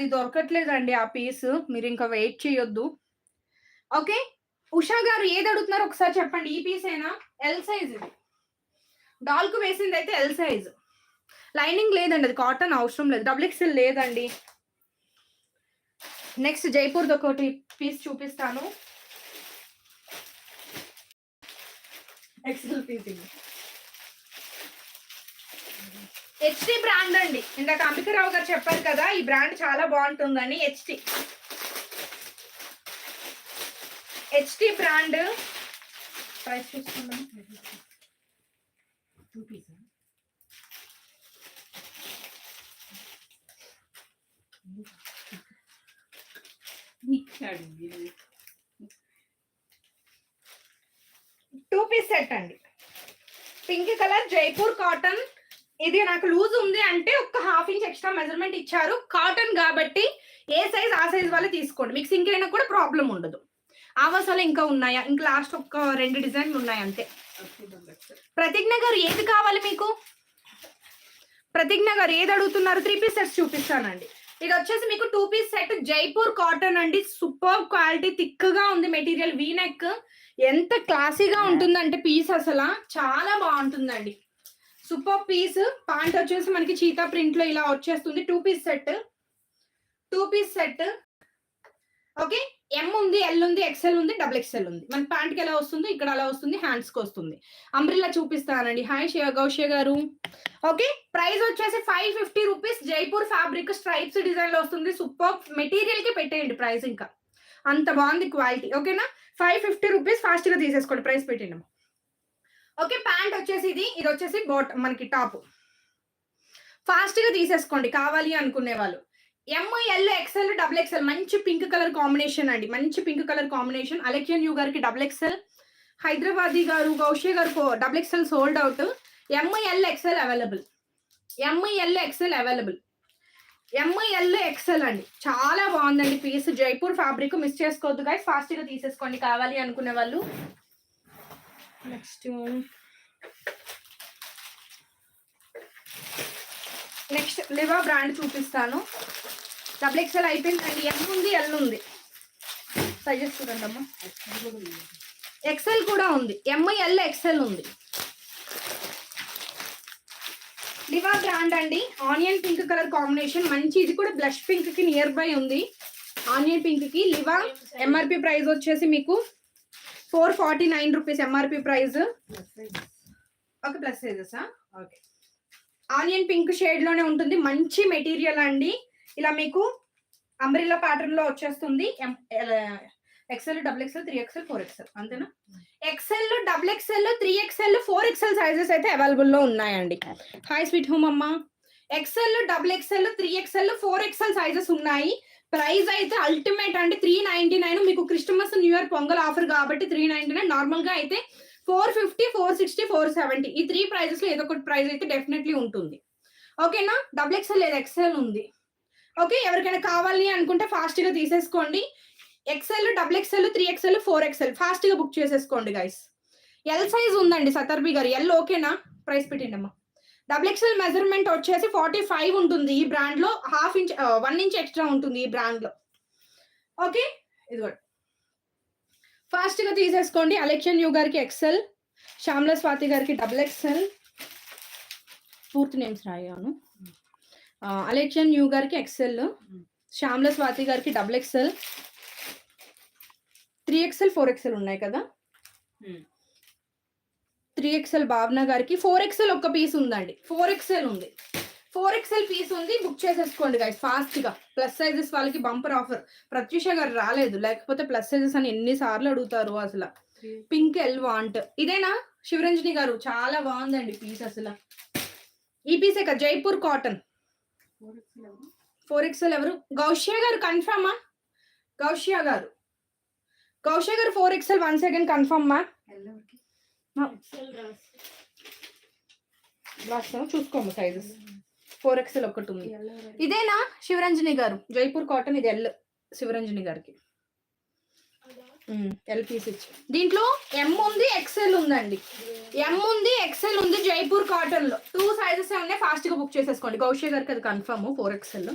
అది దొరకట్లేదండి ఆ పీస్. మీరు ఇంకా వెయిట్ చేయొద్దు. ఓకే. ఉషా గారు ఏది అడుగుతున్నారో ఒకసారి చెప్పండి. ఈ పీసేనా? ఎల్ సైజ్ ఇది. డాల్కు వేసింది అయితే ఎల్ సైజ్. లైనింగ్ లేదండి, అది కాటన్ అవసరం లేదు. డబుల్ ఎక్స్ఎల్ లేదండి. నెక్స్ట్ జైపూర్ ఒకటి పీస్ చూపిస్తాను. ఎక్స్ఎల్ పీస్ ఇది. హెచ్డి బ్రాండ్ అండి. ఇందాక అంబికారావు గారు చెప్పారు కదా ఈ బ్రాండ్ చాలా బాగుంటుందని. HD brand. ప్రైస్ చూసుకుందాం. 2 పీస్ 2 పీస్ సెట్ అండి. Pink colour Jaipur cotton. ఇది నాకు లూజ్ ఉంది అంటే ఒక 1/2 ఇంచ్ ఎక్స్ట్రా మెజర్మెంట్ ఇచ్చారు. కాటన్ కాబట్టి ఏ సైజ్ ఆ సైజ్ వాళ్ళే తీసుకోండి. మీకు సింక్ అయినా కూడా ప్రాబ్లం ఉండదు. ఆవాసాలు ఇంకా ఉన్నాయా? ఇంకా లాస్ట్ ఒక 2 డిజైన్లు ఉన్నాయి అంతే. ప్రతిజ్ఞ గారు ఏది కావాలి మీకు? ప్రతిజ్ఞ గారు ఏది అడుగుతున్నారు? 3 పీస్ సెట్స్ చూపిస్తానండి. ఇది వచ్చేసి మీకు 2 పీస్ సెట్ జైపూర్ కాటన్ అండి. సూపర్ క్వాలిటీ, థిక్ గా ఉంది మెటీరియల్. వీ నెక్ ఎంత క్లాసీగా ఉంటుందంటే పీస్ అసలు చాలా బాగుంటుందండి. Super piece. ప్యాంట్ వచ్చేసి మనకి చీతా ప్రింట్ లో ఇలా వచ్చేస్తుంది. 2 piece set. 2 piece set. Okay. M ఉంది, ఎల్ ఉంది, ఎక్స్ఎల్ ఉంది, డబుల్ ఎక్స్ఎల్ ఉంది. మన ప్యాంట్ కి ఎలా వస్తుంది, ఇక్కడ అలా వస్తుంది, హ్యాండ్స్ కి వస్తుంది. అంబ్రిల్లా చూపిస్తానండి. హాయ్ గౌషియ గారు. ఓకే. ప్రైస్ వచ్చేసి 550 rupees. Jaipur fabric stripes design లో వస్తుంది. సూపర్ మెటీరియల్ కి పెట్టేయండి ప్రైస్, ఇంకా అంత బాగుంది క్వాలిటీ. ఓకేనా? 550 రూపీస్. ఫాస్ట్ గా తీసేసుకోండి, ప్రైస్ పెట్టండి. ఓకే. ప్యాంట్ వచ్చేసి ఇది వచ్చేసి మనకి టాప్. ఫాస్ట్ గా తీసేసుకోండి కావాలి అనుకునే వాళ్ళు. ఎం, ఎల్, ఎక్స్ఎల్, డబుల్ ఎక్స్ఎల్. మంచి పింక్ కలర్ కాంబినేషన్ అండి. మంచి పింక్ కలర్ కాంబినేషన్. అలెక్షన్ యూ గారికి డబుల్ ఎక్స్ఎల్. హైదరాబాదీ గారు, గౌషే గారు డబుల్ ఎక్స్ఎల్ సోల్డ్ అవుట్. ఎం, ఎల్, ఎక్స్ఎల్ అవైలబుల్. ఎం, ఎల్, ఎక్స్ఎల్ అవైలబుల్. ఎం, ఎల్, ఎక్స్ఎల్ అండి. చాలా బాగుందండి పీస్. జైపూర్ ఫ్యాబ్రిక్ మిస్ చేసుకోవద్దు గైస్. ఫాస్ట్ గా తీసేసుకోండి కావాలి అనుకునే వాళ్ళు. నెక్స్ట్ లివా బ్రాండ్ చూపిస్తాను. డబుల్ ఎక్స్ఎల్ అయిపోయిందండి. ఎం ఉంది, ఎల్ ఉంది. సైజెస్ చూడండి అమ్మా. ఎక్స్ఎల్ కూడా ఉంది. ఎం, ఎల్, ఎక్స్ఎల్ ఉంది. లివా బ్రాండ్ అండి. Onion pink colour combination. మంచి, ఇది కూడా బ్లష్ పింక్ కి నియర్ బై ఉంది. ఆనియన్ పింక్ కి లివా. ఎంఆర్పి ప్రైస్ వచ్చేసి మీకు 449 rupees MRP price. Okay. Plus sizes. Okay. Onion pink shade లోనే ఉంటుంది. మంచి మెటీరియల్ అండి. ఇలా మీకు అంబ్రిల్లా ప్యాటర్న్ లో వచ్చేస్తుంది. XL, double XL, 3XL, 4XL అంతేనా? XL, double XL, 3XL, 4XL sizes అయితే అవైలబుల్ లో ఉన్నాయండి. హాయ్ స్వీట్ హోమ్ అమ్మ. XL, double XL, 3XL, 4XL sizes ఉన్నాయి. ప్రైస్ అయితే అల్టిమేట్ అండి. 399. మీకు Christmas new year pongal offer కాబట్టి 399. నార్మల్ గా అయితే 450, 460, 470 ఈ 3 ప్రైజెస్ లో ఏదో ఒకటి ప్రైస్ అయితే డెఫినెట్లీ ఉంటుంది. ఓకేనా? డబుల్ ఎక్స్ఎల్ లేదా ఎక్స్ఎల్ ఉంది. ఓకే. ఎవరికైనా కావాలి అనుకుంటే ఫాస్ట్ గా తీసేసుకోండి. XL, double XL, 3XL, 4XL fast గా బుక్ చేసేసుకోండి గైస్. ఎల్ సైజ్ ఉందండి సతర్బి గారు. ఎల్ ఓకేనా? ప్రైస్ పెట్టండి అమ్మా. డబుల్ ఎక్స్ఎల్ మెజర్మెంట్ వచ్చేసి 45 ఉంటుంది ఈ బ్రాండ్ లో. 1/2 ఇంచ్ 1 ఇంచ్ ఎక్స్ట్రా ఉంటుంది ఈ బ్రాండ్ లో. ఓకే. ఇది కూడా ఫాస్ట్ గా తీసేసుకోండి. అలెక్షన్ యూ గారికి ఎక్స్ఎల్, శ్యామ్ల స్వాతి గారికి డబుల్ ఎక్స్ఎల్. పూర్తి నేమ్స్ రాయాను. అలెక్షన్ యూ గారికి ఎక్స్ఎల్, శ్యామ్ల స్వాతి గారికి డబుల్ ఎక్స్ఎల్, 3XL, 4XL ఉన్నాయి కదా. 3XL భావన గారికి. 4XL ఒక్క పీస్ ఉందండి. 4XL ఉంది. 4XL పీస్ ఉంది. బుక్ చేసేసుకోండి గైస్ ఫాస్ట్ గా. ప్లస్ సైజెస్ వాళ్ళకి బంపర్ ఆఫర్. ప్రత్యూష గారు రాలేదు, లేకపోతే ప్లస్ సైజెస్ అని ఎన్నిసార్లు అడుగుతారు అసలు. Pink L want. ఇదేనా శివరంజని గారు? చాలా బాగుందండి పీస్ అసలు. ఈ పీసే కదా జైపూర్ కాటన్. 4XL ఎవరు? గౌషియా గారు కన్ఫర్మా? గౌషియా గారు 4XL 1 సెకండ్ కన్ఫర్మ్ మా. చూసుకోము సైజెస్. 4XL ఒకటి ఉంది. ఇదేనా శివరంజని గారు? జైపూర్ కాటన్. ఇది ఎల్ శివరంజని గారికి. ఎల్ పీస్ ఇచ్చి. దీంట్లో ఎం ఉంది, ఎక్స్ఎల్ ఉందండి. ఎం ఉంది, ఎక్స్ఎల్ ఉంది. జైపూర్ కాటన్ లో 2 సైజెస్ ఉన్నాయి. ఫాస్ట్ గా బుక్ చేసేసుకోండి. గౌషియా గారికి అది కన్ఫర్మ్ 4XL.